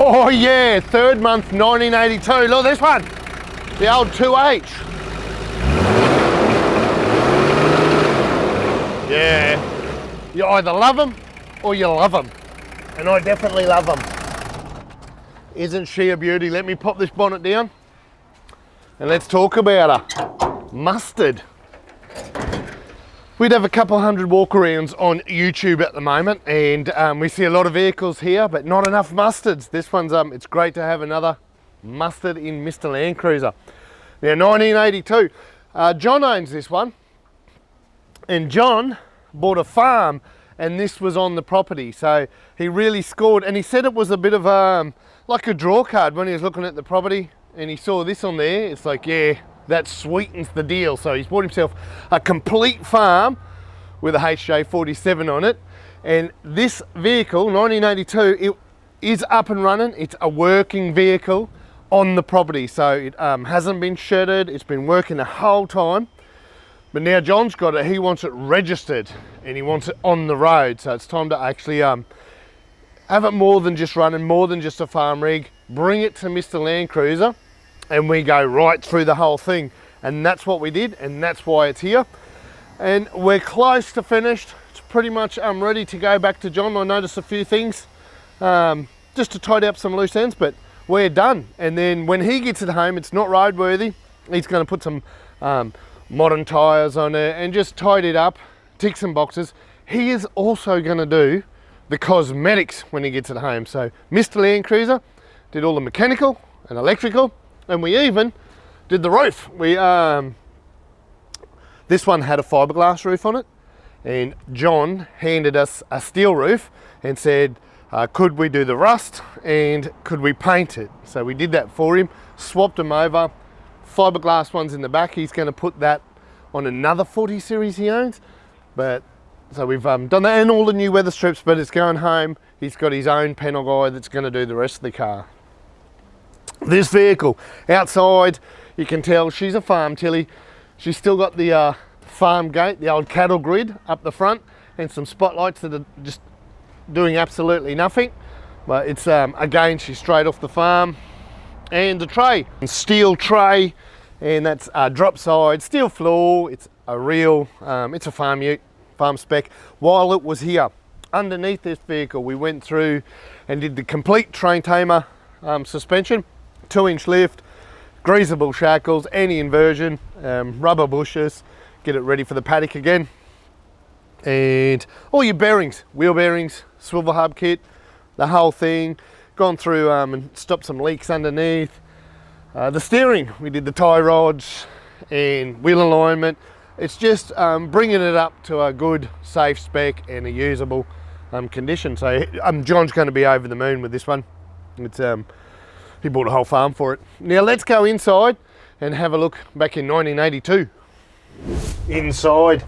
Oh yeah, third month 1982. Look at this one, the old 2H. Yeah, you either love them or you love them, and I definitely love them. Isn't she a beauty? Let me pop this bonnet down and let's talk about her. Mustard. We'd have a couple hundred walk-arounds on YouTube at the moment, and we see a lot of vehicles here, but not enough mustards. This one's, it's great to have another mustard in Mr. Landcruiser. Now, 1982. John owns this one, and John bought a farm, and this was on the property, so he really scored. And he said it was a bit of like a draw card when he was looking at the property, and he saw this on there. It's like, yeah, that sweetens the deal. So he's bought himself a complete farm with a HJ47 on it, and this vehicle, 1982, it is up and running. It's a working vehicle on the property, so it hasn't been shredded. It's been working the whole time, but now John's got it. He wants it registered and he wants it on the road, so it's time to actually have it more than just running, more than just a farm rig. Bring it to Mr. Landcruiser and we go right through the whole thing, and that's what we did, and that's why it's here. And we're close to finished. It's pretty much ready to go back to John. I noticed a few things just to tidy up some loose ends, but we're done. And then when he gets it home, it's not roadworthy. He's going to put some modern tyres on it and just tidy it up, tick some boxes. He is also going to do the cosmetics when he gets it home. So Mr. Landcruiser did all the mechanical and electrical, and we even did the roof. We this one had a fiberglass roof on it, and John handed us a steel roof and said, could we do the rust and could we paint it? So we did that for him, swapped them over. Fiberglass ones in the back. He's going to put that on another 40 series he owns. But so we've done that, and all the new weather strips, but it's going home. He's got his own panel guy that's going to do the rest of the car. This vehicle outside, you can tell she's a farm Tilly. She's still got the farm gate, the old cattle grid up the front, and some spotlights that are just doing absolutely nothing. But it's again, she's straight off the farm. And the tray, steel tray, and that's drop side, steel floor. It's a real, it's a farm ute, farm spec. While it was here, underneath this vehicle, we went through and did the complete train tamer suspension, 2-inch lift, greasable shackles, anti-inversion, rubber bushes, get it ready for the paddock again. And all your bearings, wheel bearings, swivel hub kit, the whole thing. Gone through and stopped some leaks underneath. The steering, we did the tie rods and wheel alignment. It's just bringing it up to a good, safe spec and a usable condition. So John's going to be over the moon with this one. It's he bought a whole farm for it. Now let's go inside and have a look back in 1982. Inside,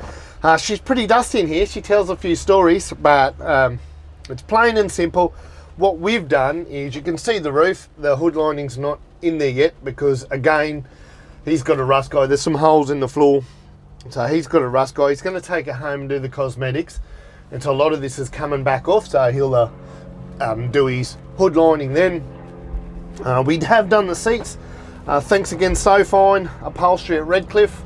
she's pretty dusty in here. She tells a few stories, but it's plain and simple. What we've done is, you can see the roof, the hood lining's not in there yet because, again, he's got a rust guy. There's some holes in the floor, so he's got a rust guy. He's going to take it home and do the cosmetics, and so a lot of this is coming back off, so he'll do his hood lining then. We have done the seats. Thanks again, So Fine Upholstery at Redcliffe,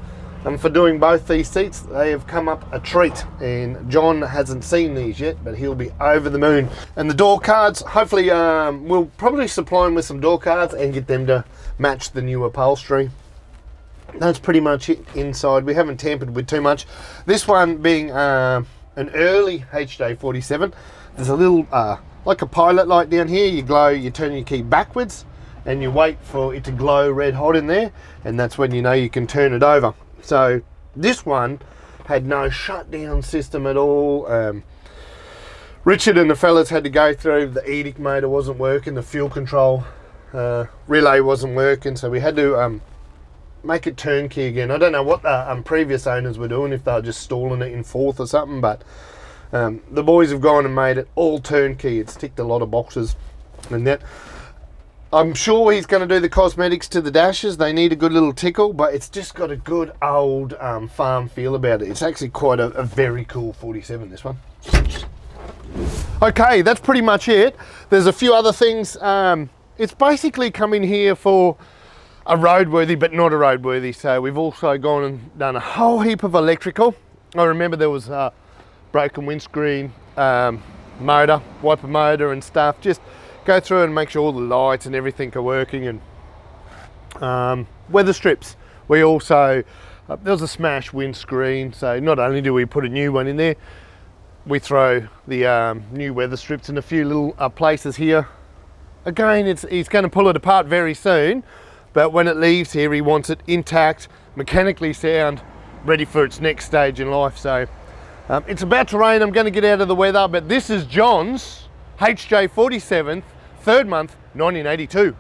for doing both these seats. They have come up a treat, and John hasn't seen these yet, but he'll be over the moon. And the door cards, hopefully we'll probably supply him with some door cards and get them to match the new upholstery. That's pretty much it inside. We haven't tampered with too much. This one being an early HJ47. There's a little like a pilot light down here. You turn your key backwards and you wait for it to glow red hot in there, and that's when you know you can turn it over. So this one had no shutdown system at all. Richard and the fellas had to go through, the edict motor wasn't working, the fuel control relay wasn't working, so we had to make it turnkey again. I don't know what the previous owners were doing, if they were just stalling it in fourth or something, but the boys have gone and made it all turnkey. It's ticked a lot of boxes, and that I'm sure he's going to do the cosmetics to the dashes. They need a good little tickle, but it's just got a good old farm feel about it. It's actually quite a very cool 47, this one. Okay, that's pretty much it. There's a few other things. It's basically come in here for a roadworthy, but not a roadworthy. So we've also gone and done a whole heap of electrical. I remember there was a broken windscreen, motor, wiper motor and stuff. Just go through and make sure all the lights and everything are working. And weather strips. We also, there was a smashed windscreen. So not only do we put a new one in there, we throw the new weather strips in a few little places here. Again, he's going to pull it apart very soon, but when it leaves here, he wants it intact, mechanically sound, ready for its next stage in life. So it's about to rain. I'm going to get out of the weather, but this is John's HJ47, 3rd month, 1982.